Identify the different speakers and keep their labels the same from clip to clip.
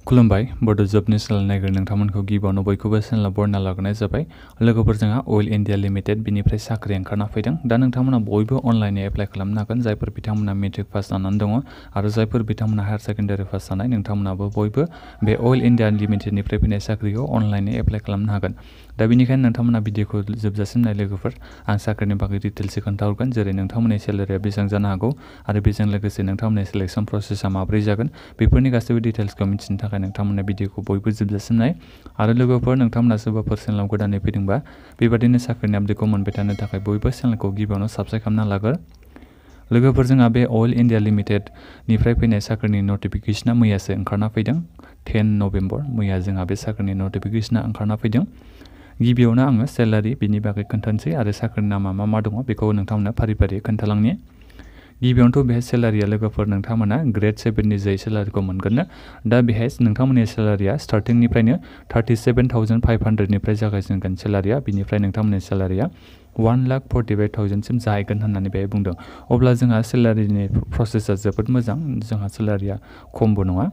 Speaker 1: खुलुमबाय बड' जबनि चेनेल नायगिरि नोंथांमोनखौ गिबियावनो बयखौबो चेनेलाव बरायना लाग्रोनाय जाबाय। लोगोफोर जोंहा अइल इन्डिया लिमिटेड बिनिफ्राय साख्रि ओंखारना फैदों। दा नोंथांमोना बयबो अनलाइनै एप्लाइ खालामनो हागोन। जायफोर बिथांमोना मेट्रिक पास जानानै दङ आरो जायफोर बिथांमोना हायार सेकेन्डारि पास जानाय नोंथांमोनाबो बयबो बे अइल इन्डिया लिमिटेडनिफ्राय फैनाय साख्रिखौ अनलाइनै एप्लाइ खालामनो हागोन। दा बेनिखायनो नोंथांमोना भिडिअखौ जोबजासिम नाय लोगोफोर। आं साख्रिनि बागै डिटेल्सै खोन्थाहरगोन, जेरै नोंथांमोननि सेलारिया बेसेबां जानो हागौ आरो बेजों लोगोसे नोंथांमोननि सिलेक्सन प्रसेसा माबोरै जागोन बेफोरनि गासैबो डिटेल्सखौ मिथिनो थाखाय नोंथांमोना भिडिअखौ बयबो जोबजासिम नाय। आरो लोगोफोर नोंथांमोना सोरबाफोर चेनेलाव गोदानै फैदोंबा बेबादिनो साख्रिनि आपडेटखौ मोनबाय थानो थाखाय बयबो चेनेलखौ गिबियावनो साबस्क्राइब खालामना लाग्रो। लोगोफोर जोंहा बे अइल इन्डिया लिमिटेडनिफ्राय फैनाय साख्रिनि नटिफिकेसना मैयासो ओंखारना फैदों। 10 नभेम्बर मैया जोंहा बे साख्रिनि नटिफिकेसना ओंखारना फैदों। गिबियावनो आङो सेलारि बिनि बागै खोन्थानोसै आरो साख्रिनि नामा मा दङ बेखौ नोंथांमोननो फारि फारि खोन्थालांनि। गिबियावनोथ' बेहाय सेलारिया लोगोफोर नोंथांमोना ग्रेड 7नि जै सेलारिखौ मोनगोन। दा बेहाय नोंथांमोननि सेलारिया स्टार्टिंनिफ्रायनो 37,500निफ्राय जागायजेनगोन सेलारिया। बिनिफ्राय नोंथांमोननि सेलारिया 1,45,000सिम जाहैगोन होननानै बेहाय बुंदों। अब्ला जोंहा सेलारिनि प्रसेसा जोबोद मोजां, जोंहा सेलारिया खमबो नङा,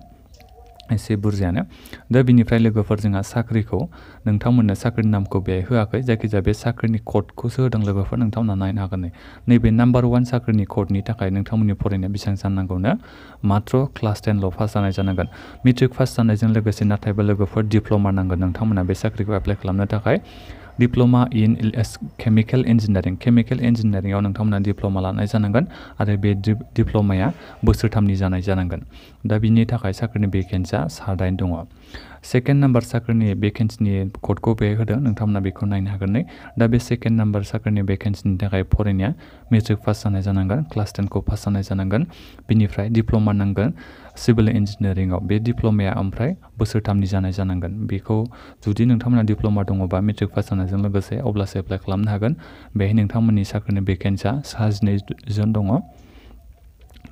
Speaker 1: एसे बुरजायानो। दा बिनिफ्राय लोगोफोर जोंहा साख्रिखौ नोंथांमोननो साख्रिनि नामखौ बेहाय होआखै, जायखिजाया बे साख्रिनि क'डखौसो होदों लोगोफोर। नोंथांमोना नायनो हागोन नैबे नाम्बार 1 साख्रिनि क'डनि थाखाय नोंथांमोननि फरायनाया बेसेबां जानांगौनो मात्र क्लास 10ल' पास जानाय जानांगोन। मेट्रिक पास जानायजों लोगोसे नाथायबा लोगोफोर डिप्ल'मा नांगोन नोंथांमोना बे साख्रिखौ एप्लाइ खालामनो थाखाय। डिप्ल'मा इन केमिकेल इन्जिनियारिं, केमिकेल इन्जिनियारिंआव नोंथांमोना डिप्ल'मा लानाय जानांगोन आरो बे डिप्ल'माया बोसोरथामनि जानाय जानांगोन। दा बिनि थाखाय साख्रिनि भेकेन्सिया 9 दङ। सेकेन्ड नाम्बार साख्रिनि भेकेन्सिनि क'डखौ बे होदों, नोंथांमोना बेखौ नायनो हागोन। दा बे सेकेन्ड नाम्बार साख्रिनि भेकेन्सिनि थाखाय फरायनाया मेट्रिक पास जानाय जानांगोन, क्लास 10खौ पास जानाय जानांगोन। बिनिफ्राय डिप्ल'मा नांगोन सिभिल इन्जिनियारिंआव, बे डिप्ल'माया ओमफ्राय बोसोरथामनि जानाय जानांगोन। बेखौ जुदि नोंथांमोना डिप्ल'मा दङबा मेट्रिक पास जानायजों लोगोसे अब्लासो एप्लाइ खालामनो हागोन। बेहाय नोंथांमोननि साख्रिनि भेकेन्सिया 12 जन दङ।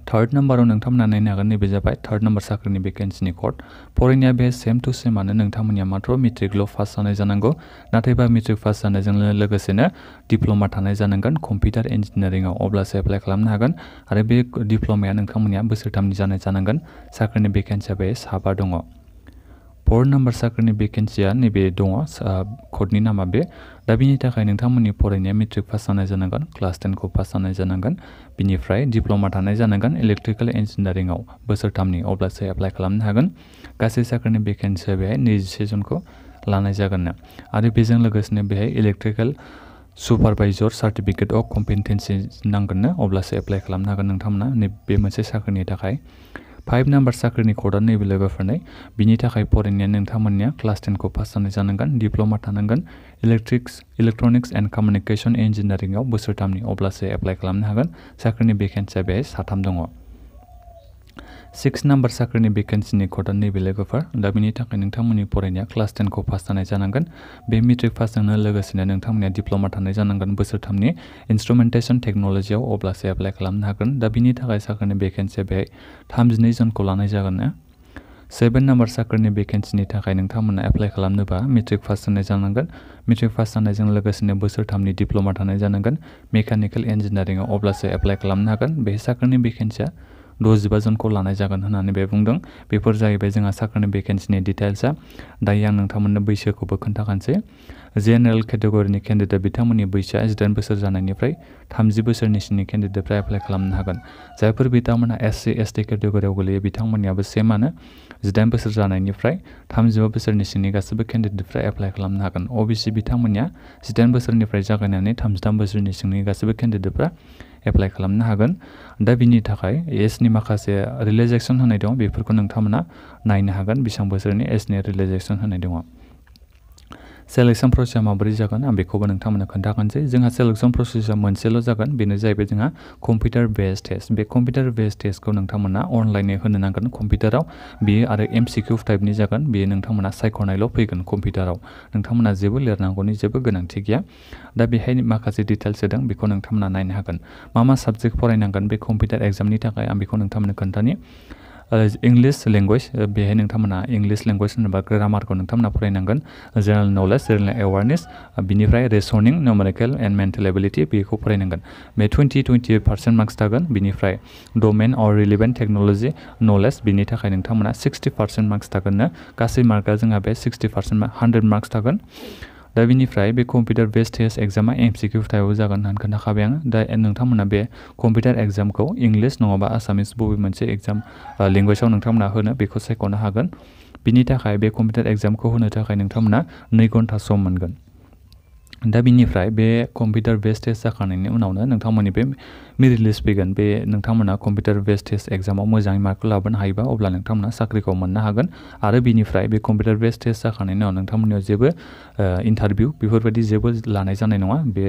Speaker 1: थार्ड नाम्बाराव नोंथांमोना नायनो हागोन, नैबे जाबाय थार्ड नाम्बार साख्रिनि भेकेन्सिनि क'ड। फरायनाया बे सेम टु सेमानो, नोंथांमोननिया मात्र मेट्रिकल' पास जानाय जानांगौ। नाथायबा मेट्रिक पास जानायजों लोगोसेनो डिप्ल'मा थानाय जानांगोन कम्पिउटार इन्जिनियारिंआव, अब्लासो एप्लाइ खालामनो हागोन। आरो बे डिप्ल'माया नोंथांमोननिया बोसोरथामनि जानाय जानांगोन। साख्रिनि भेकेन्सिया बे 7 दङ। 4 नाम्बार साख्रिनि भेकेन्सिया नैबे दङ, क'डनि नामा बे। दा बिनि थाखाय नोंथांमोननि फरायनाया मेट्रिक पास जानाय जानांगोन, क्लास 10खौ पास जानाय जानांगोन। बिनिफ्राय डिप्ल'मा थानाय जानांगोन इलेक्ट्रिकेल इन्जिनियारिंआव बोसोरथामनि, अब्लासो एप्लाइ खालामनो हागोन। गासै साख्रिनि भेकेन्सिया बेहाय 21 जनखौ लानाय जागोन। आरो बेजों लोगोसेनो बेहाय इलेक्ट्रिकेल सुपारभाइजर सार्टिफिकेट अफ कम्पिटेन्सि नांगोननो, अब्लासो एप्लाइ खालामनो हागोन नोंथांमोना बे मोनसे साख्रिनि थाखाय। 5 नाम्बार साख्रिनि क'डआ नैबे लोगोफोरनि। बिनि थाखाय फरायनाया नोंथांमोननिया क्लास 10खौ पास जानाय जानांगोन, डिप्ल'मा थानांगोन इलेक्ट्रनिक्स एन्ड कमिउनिकेशन इन्जिनियारिंआव बोसोरथामनि, अब्लासो एप्लाइ खालामनो हागोन। साख्रिनि भेकेन्सिया बेहाय 3 दङ। 6 नाम्बार साख्रिनि भेकेन्सिनि क'डआ नैबे लोगोफोर। दा बिनि थाखाय नोंथांमोननि फरायनाया क्लास 10खौ पास जानाय जानांगोन। बे मेट्रिक पासजोंनो लोगोसेनो नोंथांमोननिया डिप्ल'मा थानाय जानांगोन बोसोरथामनि इन्स्ट्रुमेन्टेशन टेक्न'लजियाव, अब्लासो एप्लाइ खालामनो हागोन। दा बिनि थाखाय साख्रिनि भेकेन्सिया बेहाय 32 जनखौ लानाय जागोन। 7 नाम्बार साख्रिनि भेकेन्सिनि थाखाय नोंथांमोना एप्लाइ खालामनोबा मेट्रिक पास जानाय जानांगोन। मेट्रिक पास जानायजों लोगोसेनो बोसोरथामनि डिप्ल'मा थानाय जानांगोन मेकानिकेल इन्जिनियारिंआव, अब्लासो एप्लाइ खालामनो हागोन। बे साख्रिनि भेकेन्सिया 65 जनखौ लानाय जागोन होननानै बे बुंदों। बेफोर जाहैबाय जोंहा साख्रिनि भेकेन्सिनि डिटेल्सआ। दायो आं नोंथांमोननो बैसोखौबो खोन्थाखानोसै। जेनेरेल केटेगरिनि केन्डिडेट बिथांमोननि बैसोआ 18 बोसोर जानायनिफ्राय 30 बोसोरनि सिंनि केन्डिडेटफ्रा एप्लाइ खालामनो हागोन। जायफोर बिथांमोनहा SC ST केटेगरियाव गोलैयो बिथांमोननियाबो सेमानो, 18 बोसोर जानायनिफ्राय 35 बोसोरनि सिंनि गासैबो केन्डिडेटफ्रा एप्लाइ खालामनो हागोन। OBC बिथांमोननिया 18 बोसोरनिफ्राय जागायनानै 33 बोसोरनि सिंनि गासैबो केन्डिडेटफ्रा एप्लाइ खालामनो हागोन। दा बिनि थाखाय एजनि माखासे रिलेक्सेसन होनाय दं, बेफोरखौ नोंथांमोना नायनो हागोन बेसेबां बोसोरनि एजनि रिलेक्सेसन होनाय दङ। सेलेक्सन प्रसेसा माबोरै जागोन आं बेखौबो नोंथांमोननो खोन्थाखानोसै। जोंहा सेलेक्सन प्रसेसा मोनसेल' जागोन, बेनो जाहैबाय जोंहा कम्पिउटार बेस्ड टेस्ट। बे कम्पिउटार बेस्ड टेस्टखौ नोंथांमोना अनलाइनै होनो नांगोन कम्पिउटाराव। बेयो आरो MCQ टाइपनि जागोन, बेयो नोंथांमोना सायख'नायल' फैगोन कम्पिउटाराव। नोंथांमोना जेबो लिरनांगौनि जेबो गोनांथि गैया। दा बेहाय माखासे डिटेल्स होदों, बेखौ नोंथांमोना नायनो हागोन। मा साबजेक्ट फरायनांगोन बे कम्पिउटार एग्जामनि थाखाय आं बेखौ नोंथांमोननो खोन्थानि। इंलिश लैंग्वेज बेहाय नोंथांमोना इंलिश लैंग्वेज होनोबा ग्रामारखौ नोंथांमोना फरायनांगोन जनरल नलेज जनरल एवारनेस बिनिफ्राय रिजनिं न्यूमेरिकल एंड मेंटल एबिलिटी बेखौ फरायनांगोन बे 20% मार्क्स थागोन बिनिफ्राय डोमेन और रिलेवेंट टेक्नोलॉजी नलेज बिनि थाखाय नोंथांमोना 60% मार्क्स थागोन गासै मार्कआ जोंहा बे 60% 100 मार्क्स थागोन दा बिनिफ्राय बे कम्पिउटार बेस्ड टेस्ट एग्जामा एमसीक्यू टाइपआव जागोन होननानै खोन्थाखाबाय आङो दा नोंथांमोना बे कम्पिउटार एग्जामखौ इंलिश नङाबा आसामिस बबे मोनसे एग्जाम लैंग्वेजआव नोंथांमोना होनो बेखौ सायख'नो हागोन बिनि थाखाय बे कम्पिउटार एग्जामखौ होनो थाखाय नोंथांमोना 2 घन्टा सम मोनगोन दा बिनिफ्राय बे कम्पिउटार बेस्ड टेस्ट जाखांनायनि उनावनो नोंथांमोननि बे मेरिट लिस्ट फैगोन बे नोंथांमोना कम्पिउटार बेस्ड टेस्ट एग्जामाव मोजाङै मार्कखौ लाबोनो हायोबा अब्ला नोंथांमोना साख्रिखौ मोननो हागोन आरो बिनिफ्राय बे कम्पिउटार बेस्ड टेस्ट जाखांनायनि उनाव नोंथांमोननियाव जेबो इन्टारभिउ बेफोरबायदि जेबो लानाय जानाय नङा बे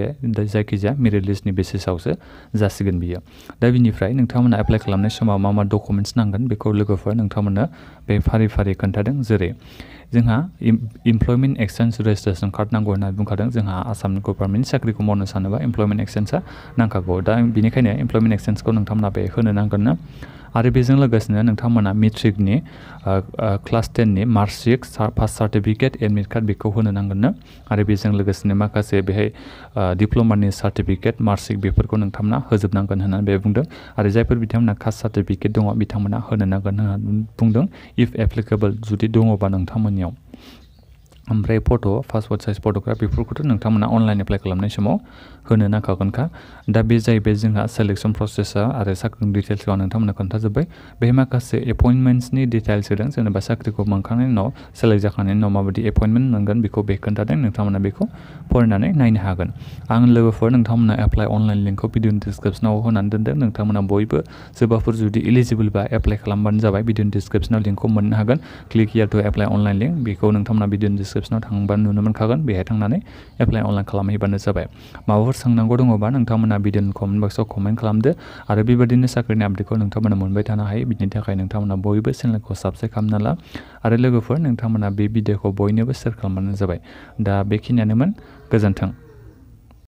Speaker 1: जायखिजाया मेरिट लिस्टनि बेसिसावसो जासिगोन बियो दा बिनिफ्राय नोंथांमोना एप्लाइ खालामनाय समाव मा डकुमेन्ट्स नांगोन बेखौ लोगोफोर नोंथांमोननो बे फारि फारि खोन्थादों जेरै जोंहा इमप्लयमेन्ट एक्सचेन्ज रेजिस्ट्रेशन कार्ड नांगौ होनना बुंखादों जोंहा आसाम गभर्नमेन्ट साख्रिखौ मावनो सानोबा इमप्लयमेन्ट एक्सचेन्जआ नांखागौ दा बिनिखायनो इमप्लयमेन्ट एक्सचेन्जखौ नोंथांमोना बे होनो नांगोन आरो बेजों लोगोसेनो नोंथांमोना मेट्रिकनि क्लास 10नि marksheet pass certificate admit card बेखौ होनो नांगोन आरो बेजों लोगोसेनो माखासे बेहाय डिप्ल'मानि सार्टिफिकेट मार्कशीट बेफोरखौ नोंथांमोना होजोबनांगोन होननानै बे बुंदों आरो जायफोर बिथांमोना कास्ट सार्टिफिकेट दङ बिथांमोना होनो नांगोन होननानै बुंदों इफ एप्लिकेबल जुदि दङबा नोंथांमोननियाव ओमफ्राय पासपोर्ट साइज फट'ग्राफ बेफोरखौथ' नोंथांमोना अनलाइन एप्लाइ खालामनाय समाव होनो नांखागोनखा दा बे जाहैबाय जोंहा सेलेक्शन प्रसेसआ आरो साख्रिनि डिटेल्सखौ आं नोंथांमोननो खोन्थाजोब्बाय बे माखासे एपइन्टमेन्ट्सनि डिटेल्स होदों जेनेबा साख्रिखौ मोनखांनायनि उनाव सेलेक्ट जाखांनायनि उनाव माबायदि एपइन्टमेन्ट मोनगोन बेखौ बे खोन्थादों नोंथांमोना बेखौ फरायनानै नायनो हागोन आं लोगोफोर नोंथांमोना एप्लाइ अनलाइन लिंकखौ भिडिअनि डिसक्रिप्सनाव होनानै दोनदों नोंथांमोना बयबो सोरबाफोर जुदि इलिजिबोलबा एप्लाइ खालामबानो जाबाय भिडिअनि डिसक्रिप्सनाव लिंकखौ मोननो हागोन click here to apply online link बेखौ नोंथांमोना भिडिअनि डिसक्रिप्सनाव थांबा नुनो मोनखागोन बेहाय थांनानै एप्लाइ अनलाइन खालामहैबानो जाबाय माबाफोर सोंनांगौ दङबा नोंथांमोना भिडिअनि कमेन्ट बक्सआव कमेन्ट खालामदो आरो बेबायदिनो साख्रिनि आपडेटखौ नोंथांमोना मोनबाय थानो हायो बिनि थाखाय नोंथांमोना बयबो चेनेलखौ साबस्क्राइब खालामना ला आरो लोगोफोर नोंथांमोना बे भिडिअखौ बयनोबो शेयार खालामबानो जाबाय दा बेखिनियानोमोन गोजोन्थों